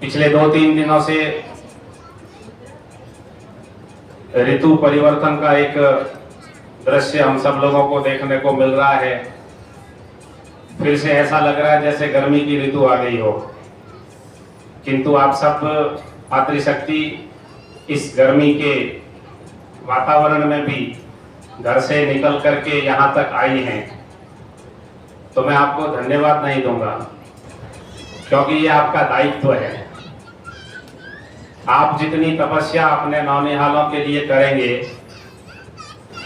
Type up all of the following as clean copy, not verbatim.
पिछले 2-3 दिनों से ऋतु परिवर्तन का एक दृश्य हम सब लोगों को देखने को मिल रहा है। फिर से ऐसा लग रहा है जैसे गर्मी की ऋतु आ गई हो, किंतु आप सब मातृशक्ति इस गर्मी के वातावरण में भी घर से निकल करके यहाँ तक आई हैं, तो मैं आपको धन्यवाद नहीं दूंगा, क्योंकि ये आपका दायित्व है। आप जितनी तपस्या अपने नौनिहालों के लिए करेंगे,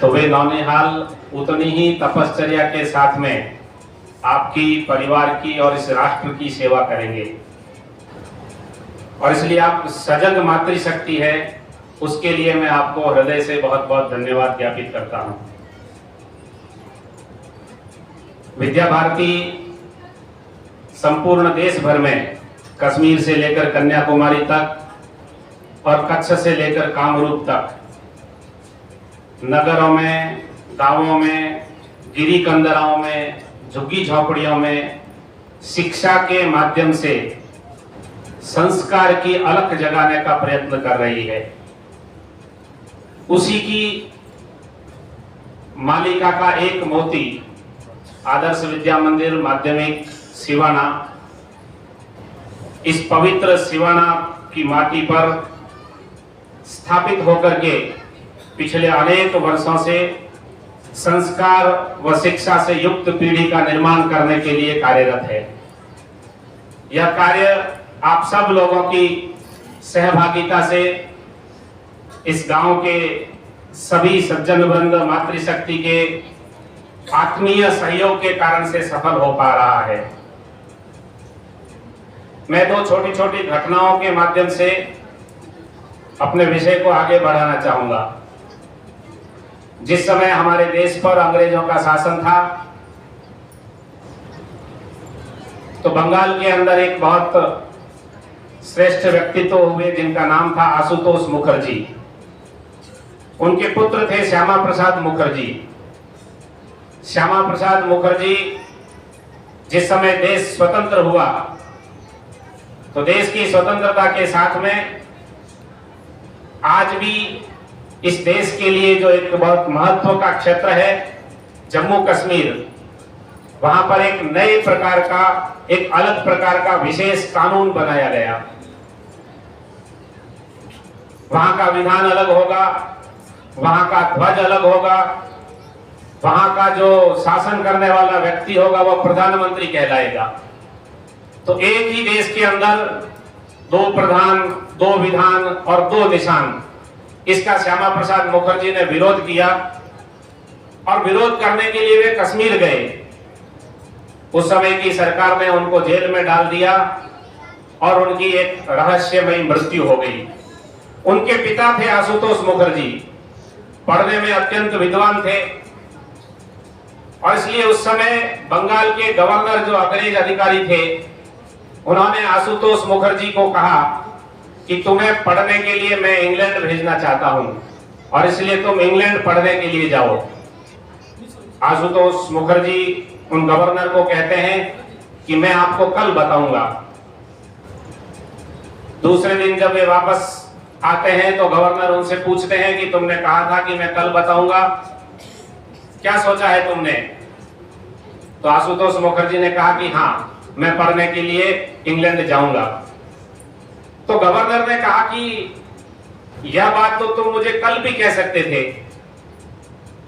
तो वे नौनिहाल उतनी ही तपश्चर्या के साथ में आपकी, परिवार की और इस राष्ट्र की सेवा करेंगे। और इसलिए आप सजग मातृशक्ति है, उसके लिए मैं आपको हृदय से बहुत बहुत धन्यवाद ज्ञापित करता हूं। विद्या भारती संपूर्ण देश भर में, कश्मीर से लेकर कन्याकुमारी तक और कच्छ से लेकर कामरूप तक, नगरों में, गांवों में, गिरी कंदराओं में, झुग्गी झोपड़ियों में शिक्षा के माध्यम से संस्कार की अलख जगाने का प्रयत्न कर रही है। उसी की मालिका का एक मोती आदर्श विद्या मंदिर माध्यमिक सिवाना, इस पवित्र सिवाना की माटी पर स्थापित होकर के पिछले अनेक वर्षों से संस्कार व शिक्षा से युक्त पीढ़ी का निर्माण करने के लिए कार्यरत है। यह कार्य आप सब लोगों की सहभागिता से इस गांव के सभी सज्जन वृंद, मातृशक्ति के आत्मीय सहयोग के कारण से सफल हो पा रहा है। मैं 2 छोटी छोटी घटनाओं के माध्यम से अपने विषय को आगे बढ़ाना चाहूंगा। जिस समय हमारे देश पर अंग्रेजों का शासन था, तो बंगाल के अंदर एक बहुत श्रेष्ठ व्यक्तित्व हुए जिनका नाम था आशुतोष मुखर्जी। उनके पुत्र थे श्यामा प्रसाद मुखर्जी। श्यामा प्रसाद मुखर्जी जिस समय देश स्वतंत्र हुआ, तो देश की स्वतंत्रता के साथ में आज भी इस देश के लिए जो एक बहुत महत्व का क्षेत्र है जम्मू कश्मीर, वहां पर एक नए प्रकार का, एक अलग प्रकार का विशेष कानून बनाया गया। वहां का विधान अलग होगा, वहां का ध्वज अलग होगा, वहां का जो शासन करने वाला व्यक्ति होगा वह प्रधानमंत्री कहलाएगा। तो एक ही देश के अंदर 2 प्रधान, 2 विधान और 2 निशान, इसका श्यामा प्रसाद मुखर्जी ने विरोध किया और विरोध करने के लिए वे कश्मीर गए। उस समय की सरकार ने उनको जेल में डाल दिया और उनकी एक रहस्यमयी मृत्यु हो गई। उनके पिता थे आशुतोष मुखर्जी, पढ़ने में अत्यंत विद्वान थे और इसलिए उस समय बंगाल के गवर्नर जो अंग्रेज अधिकारी थे, उन्होंने आशुतोष मुखर्जी को कहा कि तुम्हें पढ़ने के लिए मैं इंग्लैंड भेजना चाहता हूं और इसलिए तुम इंग्लैंड पढ़ने के लिए जाओ। आशुतोष मुखर्जी उन गवर्नर को कहते हैं कि मैं आपको कल बताऊंगा। दूसरे दिन जब वे वापस आते हैं तो गवर्नर उनसे पूछते हैं कि तुमने कहा था कि मैं कल बताऊंगा, क्या सोचा है तुमने? तो आशुतोष मुखर्जी ने कहा कि हाँ, मैं पढ़ने के लिए इंग्लैंड जाऊंगा। तो गवर्नर ने कहा कि यह बात तो तुम मुझे कल भी कह सकते थे,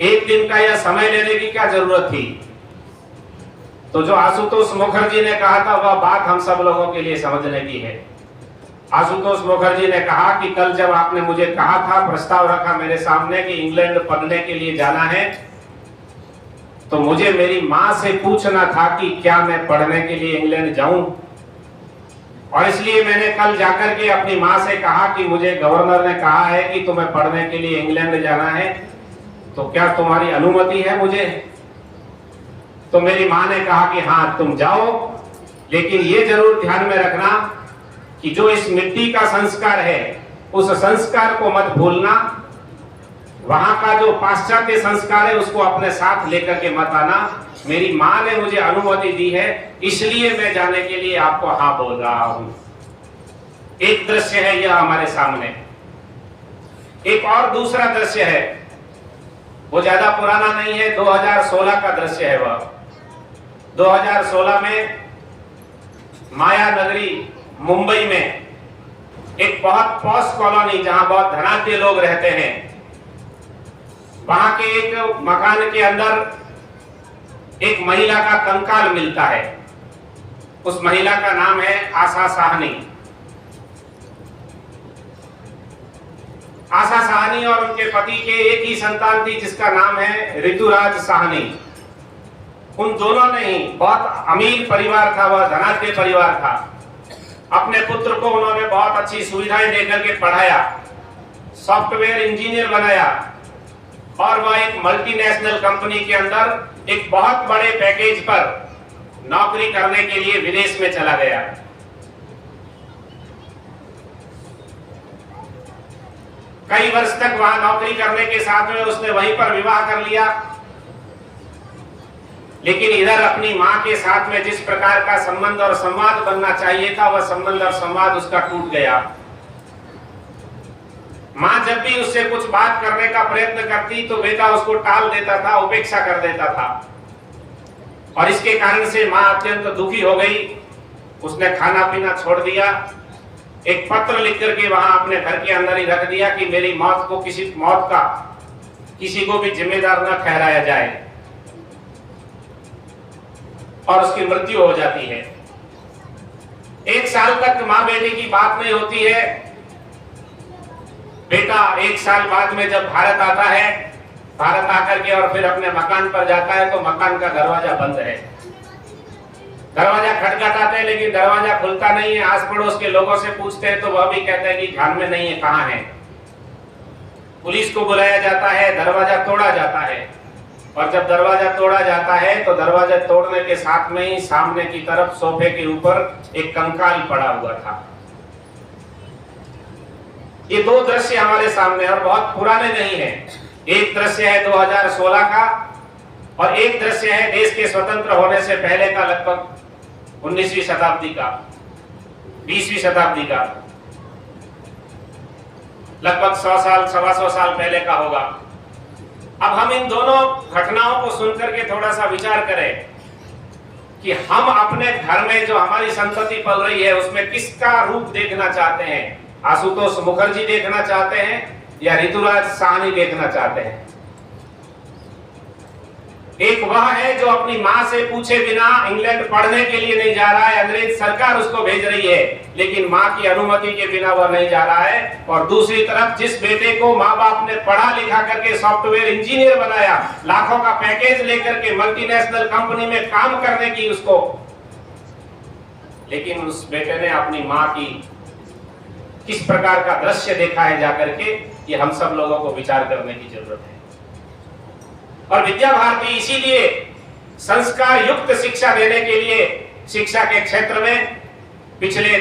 एक दिन का यह समय लेने की क्या जरूरत थी? तो जो आशुतोष मुखर्जी ने कहा था वह बात हम सब लोगों के लिए समझने की है। आशुतोष मुखर्जी ने कहा कि कल जब आपने मुझे कहा था, प्रस्ताव रखा मेरे सामने कि इंग्लैंड पढ़ने के लिए जाना है, तो मुझे मेरी मां से पूछना था कि क्या मैं पढ़ने के लिए इंग्लैंड जाऊं, और इसलिए मैंने कल जाकर के अपनी मां से कहा कि मुझे गवर्नर ने कहा है कि तुम्हें पढ़ने के लिए इंग्लैंड जाना है, तो क्या तुम्हारी अनुमति है मुझे? तो मेरी मां ने कहा कि हाँ तुम जाओ, लेकिन ये जरूर ध्यान में रखना कि जो इस मिट्टी का संस्कार है उस संस्कार को मत भूलना, वहां का जो पाश्चात्य संस्कार है उसको अपने साथ लेकर के मत आना। मेरी मां ने मुझे अनुमति दी है, इसलिए मैं जाने के लिए आपको हाँ बोल रहा हूं। एक दृश्य है यह हमारे सामने। एक और दूसरा दृश्य है, वो ज्यादा पुराना नहीं है, 2016 का दृश्य है। वह 2016 में माया नगरी मुंबई में एक बहुत पॉश कॉलोनी, जहां बहुत धनाढ्य लोग रहते हैं, वहां के एक मकान के अंदर एक महिला का कंकाल मिलता है। उस महिला का नाम है आशा साहनी। आशा साहनी और उनके पति के एक ही संतान थी जिसका नाम है ऋतुराज साहनी। उन दोनों ने ही, बहुत अमीर परिवार था, वह धनाढ्य परिवार था। अपने पुत्र को उन्होंने बहुत अच्छी सुविधाएं देकर के पढ़ाया, सॉफ्टवेयर इंजीनियर बनाया और वह एक मल्टीनेशनल कंपनी के अंदर एक बहुत बड़े पैकेज पर नौकरी करने के लिए विदेश में चला गया। कई वर्ष तक वहां नौकरी करने के साथ में उसने वहीं पर विवाह कर लिया, लेकिन इधर अपनी मां के साथ में जिस प्रकार का संबंध और संवाद बनना चाहिए था, वह संबंध और संवाद उसका टूट गया। मां जब भी उससे कुछ बात करने का प्रयत्न करती तो बेटा उसको टाल देता था, उपेक्षा कर देता था, और इसके कारण से मां अत्यंत दुखी हो गई। उसने खाना पीना छोड़ दिया, एक पत्र लिख करके वहां अपने घर के अंदर ही रख दिया कि मेरी मौत का किसी को भी जिम्मेदार न ठहराया जाए, और उसकी मृत्यु हो जाती है। 1 साल तक मां बेटे की बात नहीं होती है। बेटा 1 साल बाद में जब भारत आता है, भारत आकर के और फिर अपने मकान पर जाता है तो मकान का दरवाजा बंद है। दरवाजा खटखटाते हैं लेकिन दरवाजा खुलता नहीं है। आस पड़ोस के लोगों से पूछते हैं तो वह भी कहते हैं कि ध्यान में नहीं है, कहां है। पुलिस को बुलाया जाता है, दरवाजा तोड़ा जाता है, और जब दरवाजा तोड़ा जाता है तो दरवाजा तोड़ने के साथ में ही सामने की तरफ सोफे के ऊपर एक कंकाल पड़ा हुआ था। ये 2 दृश्य हमारे सामने, और बहुत पुराने नहीं है। एक दृश्य है 2016 का और एक दृश्य है देश के स्वतंत्र होने से पहले का, लगभग 19वीं शताब्दी का, 20वीं शताब्दी का, लगभग 100 साल, 125 साल पहले का होगा। अब हम इन दोनों घटनाओं को सुनकर के थोड़ा सा विचार करें कि हम अपने घर में जो हमारी संतति पल रही है उसमें किसका रूप देखना चाहते हैं। आशुतोष मुखर्जी देखना चाहते हैं या ऋतुराज साहनी देखना चाहते हैं। एक वह है जो अपनी मां से पूछे बिना इंग्लैंड पढ़ने के लिए नहीं जा रहा है, अंग्रेज सरकार उसको भेज रही है, लेकिन मां की अनुमति के बिना वह नहीं जा रहा है। और दूसरी तरफ जिस बेटे को माँ बाप ने पढ़ा लिखा करके सॉफ्टवेयर इंजीनियर बनाया, लाखों का पैकेज लेकर के मल्टीनेशनल कंपनी में काम करने की उसको, लेकिन उस बेटे ने अपनी मां की किस प्रकार का दृश्य देखा है जाकर के, ये हम सब लोगों को विचार करने की जरूरत है। और विद्या भारती इसीलिए संस्कार युक्त शिक्षा देने के लिए शिक्षा के क्षेत्र में पिछले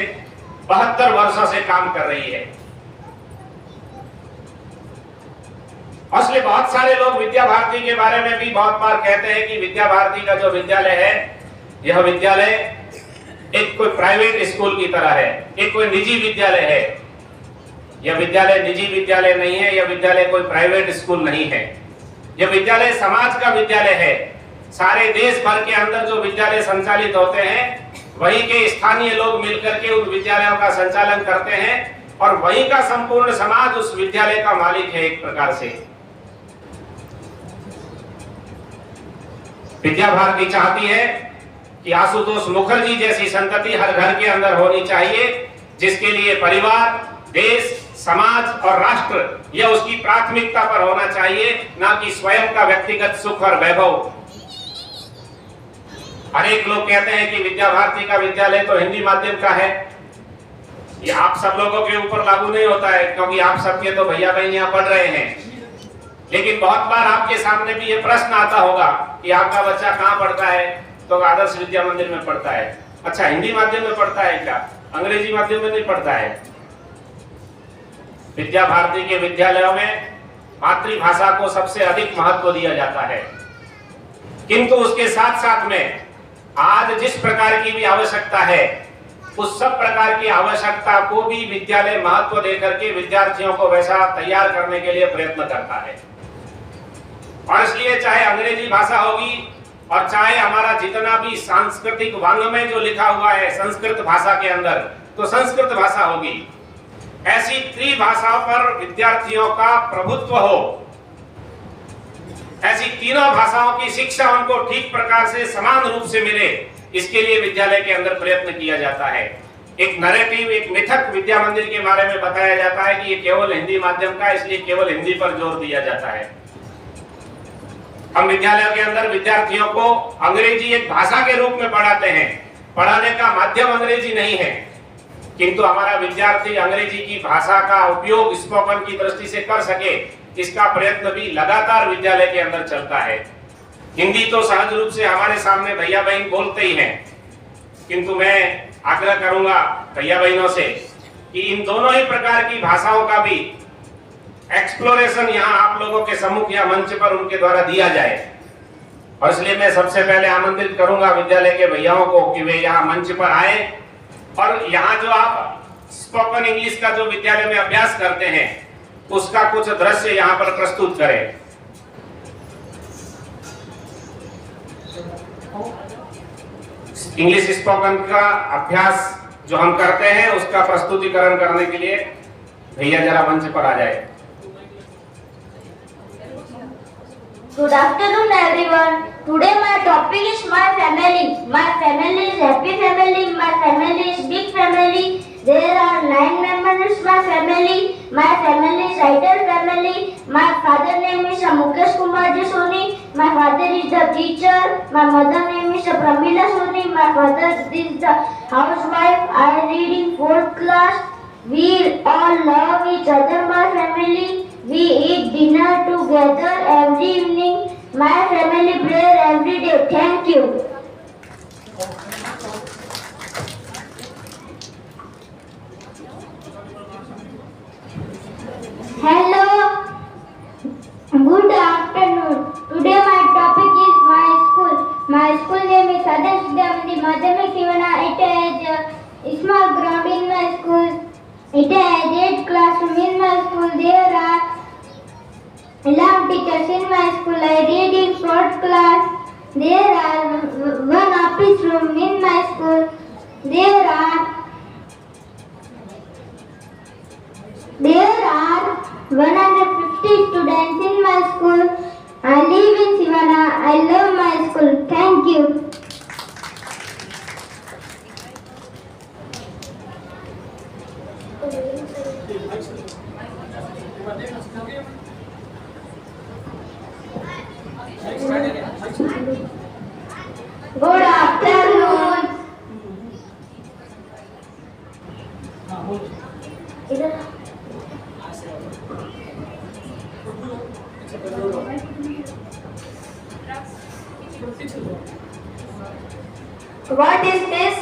72 वर्षों से काम कर रही है। असली बहुत सारे लोग विद्या भारती के बारे में भी बहुत बार कहते हैं कि विद्या भारती का जो विद्यालय है, यह विद्यालय एक कोई प्राइवेट स्कूल की तरह है, एक कोई निजी विद्यालय है। यह विद्यालय निजी विद्यालय नहीं है, यह विद्यालय कोई प्राइवेट स्कूल नहीं है। यह विद्यालय समाज का विद्यालय है। सारे देश भर के अंदर जो विद्यालय संचालित होते हैं, वहीं के स्थानीय लोग मिलकर के उन विद्यालयों का संचालन करते हैं, और वहीं का संपूर्ण समाज उस विद्यालय का मालिक है। एक प्रकार से विद्या भारती चाहती है कि आशुतोष मुखर्जी जैसी संतति हर घर के अंदर होनी चाहिए, जिसके लिए परिवार, देश, समाज और राष्ट्र यह उसकी प्राथमिकता पर होना चाहिए, ना कि स्वयं का व्यक्तिगत सुख और वैभव। अनेक लोग कहते हैं कि विद्या भारती का विद्यालय तो हिंदी माध्यम का है। ये आप सब लोगों के ऊपर लागू नहीं होता है, क्योंकि आप सबके तो भैया बहन यहाँ पढ़ रहे हैं। लेकिन बहुत बार आपके सामने भी ये प्रश्न आता होगा कि आपका बच्चा कहाँ पढ़ता है, तो आदर्श विद्या मंदिर में पढ़ता है। अच्छा, हिंदी माध्यम में पढ़ता है क्या? अंग्रेजी माध्यम में नहीं पढ़ता है। विद्या भारती के विद्यालयों में मातृभाषा को सबसे अधिक महत्व दिया जाता है, किंतु उसके साथ साथ में आज जिस प्रकार की भी आवश्यकता है, उस सब प्रकार की आवश्यकता को भी विद्यालय महत्व देकर के विद्यार्थियों को वैसा तैयार करने के लिए प्रयत्न करता है। और इसलिए चाहे अंग्रेजी भाषा होगी और चाहे हमारा जितना भी सांस्कृतिक वाङ्मय जो लिखा हुआ है संस्कृत भाषा के अंदर, तो संस्कृत भाषा होगी। ऐसी त्रिभाषाओं पर विद्यार्थियों का प्रभुत्व हो, ऐसी तीनों भाषाओं की शिक्षा उनको ठीक प्रकार से समान रूप से मिले, इसके लिए विद्यालय के अंदर प्रयत्न किया जाता है। एक नैरेटिव, एक मिथक विद्या मंदिर के बारे में बताया जाता है कि ये केवल हिंदी माध्यम का, इसलिए केवल हिंदी पर जोर दिया जाता है। हम विद्यालयों के अंदर विद्यार्थियों को अंग्रेजी एक भाषा के रूप में पढ़ाते हैं। पढ़ाने का माध्यम अंग्रेजी नहीं है, किंतु हमारा विद्यार्थी अंग्रेजी की भाषा का उपयोग स्पोकन की दृष्टि से कर सके, इसका प्रयत्न भी लगातार विद्यालय के अंदर चलता है। हिंदी तो सहज रूप से हमारे सामने भैया बहन बोलते ही हैं, किंतु मैं आग्रह करूंगा भैया बहनों से कि इन दोनों ही प्रकार की भाषाओं का भी एक्सप्लोरेशन यहाँ आप लोगों के सम्मुख या मंच पर उनके द्वारा दिया जाए। और इसलिए मैं सबसे पहले आमंत्रित करूंगा विद्यालय के भैयाओं को कि वे यहाँ मंच पर आए और यहाँ जो आप स्पोकन इंग्लिश का जो विद्यालय में अभ्यास करते हैं उसका कुछ दृश्य यहाँ पर प्रस्तुत करें। इंग्लिश स्पोकन का अभ्यास जो हम करते हैं उसका प्रस्तुतिकरण करने के लिए भैया जरा मंच पर आ जाए। Good afternoon everyone. Today my topic is my family. My family is happy family. My family is big family. There are 9 members in my family. My family is Itel family. My father name is Mukesh Kumar Ji Soni. My father is the teacher. My mother name is Pramila Soni. My father is the housewife. I read in 4th class. We all love each other, my family. We eat dinner together every evening. My family prayer every day. Thank you. Hello. Good afternoon. Today my topic is my school. My school name is Adarsh Vidya Mandir Madhyamik Sivana. It has a small ground in my school. It has 8 classrooms in my school. There are 11 teachers in my school. I read in 4th class. There are 1 office room in my school. There are 150 students in my school. I live in Sivana. I love my school. Thank you. Good afternoon. What is this?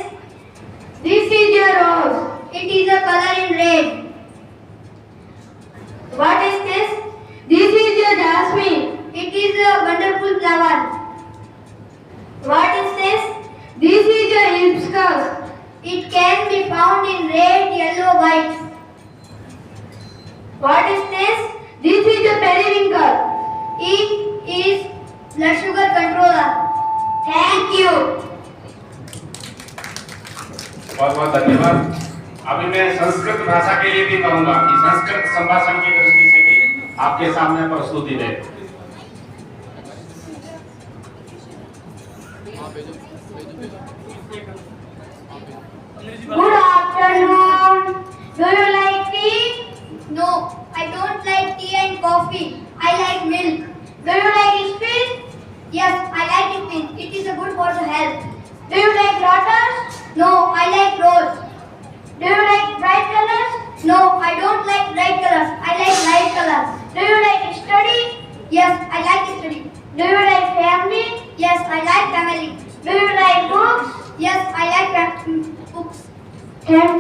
This is a rose. It is a color in red. What is this? This is a jasmine. It is a wonderful flower. What is this? This is a hibiscus. It can be found in red, yellow, white. What is this? This is a periwinkle. It is blood sugar controller. Thank you. बहुत बहुत धन्यवाद। अभी मैं संस्कृत भाषा के लिए भी कहूंगा कि संस्कृत संभाषण की दृष्टि से भी आपके सामने प्रस्तुति दे। Good afternoon. Do you like tea? No, I don't like tea and coffee. I like milk. Do you like spinach? Yes, I like spinach. It is good for the health. Do you like lotus? No, I like rose. Do you like bright colors? No, I don't like bright colors. I like light colors. Do you like study? Yes, I like study. Do you like family? Yes, I like family. Do you like books? Yes, I like books. Thank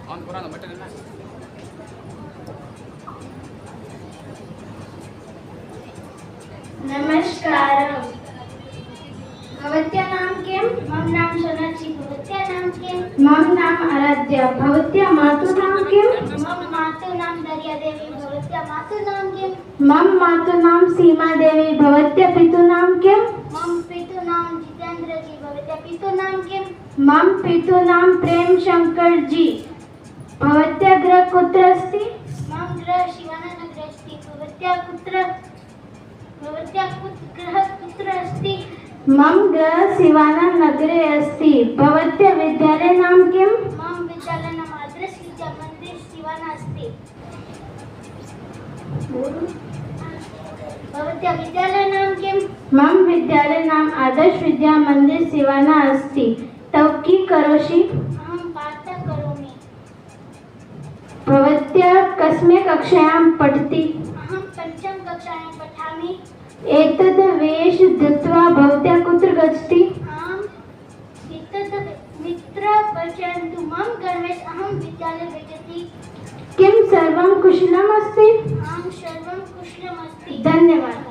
नमस्कारम. भवत्या नाम किम? मम नाम सोनाक्षी. भवत्या नाम किम? मम नाम आराध्या. भवत्या मातु नाम किम? मम मातु नाम दर्यादेवी. भवत्या मातु नाम किम? मम मातु नाम सीमा देवी. भवत्या पितु नाम किम? मम पितु नाम जितेंद्र जी. भवत्या पितु नाम किम? मम पितु नाम प्रेम शंकर जी. भवत्या गृह कुत्र अस्ति? मम गृह शिवानगरे अस्ति. भवत्या गृह कुत्र अस्ति? मम गृह शिवानगरे अस्ति. भवत्या विद्यालय नाम किम? मम विद्यालय नाम आदर्श विद्या मंदिर शिवाना अस्ति. भवत्या विद्यालय नाम किम? मम विद्यालय नाम आदर्श विद्या मंदिर शिवाना अस्ति. तव कि करोषि? अहं पाठं करोमि. भवत्या कस्मे कक्षायां पठति? अहं पंचम कक्षायां पठामि. एतद् वेश धृत्वा भवत्या कुत्र गच्छति? अहम् एतद् मित्रं पश्यन्तु मम गर्वेश अहं विद्यालये गच्छति. किं सर्वं कुशलम् अस्ति? अहं सर्वं कुशलम् अस्ति. धन्यवादः.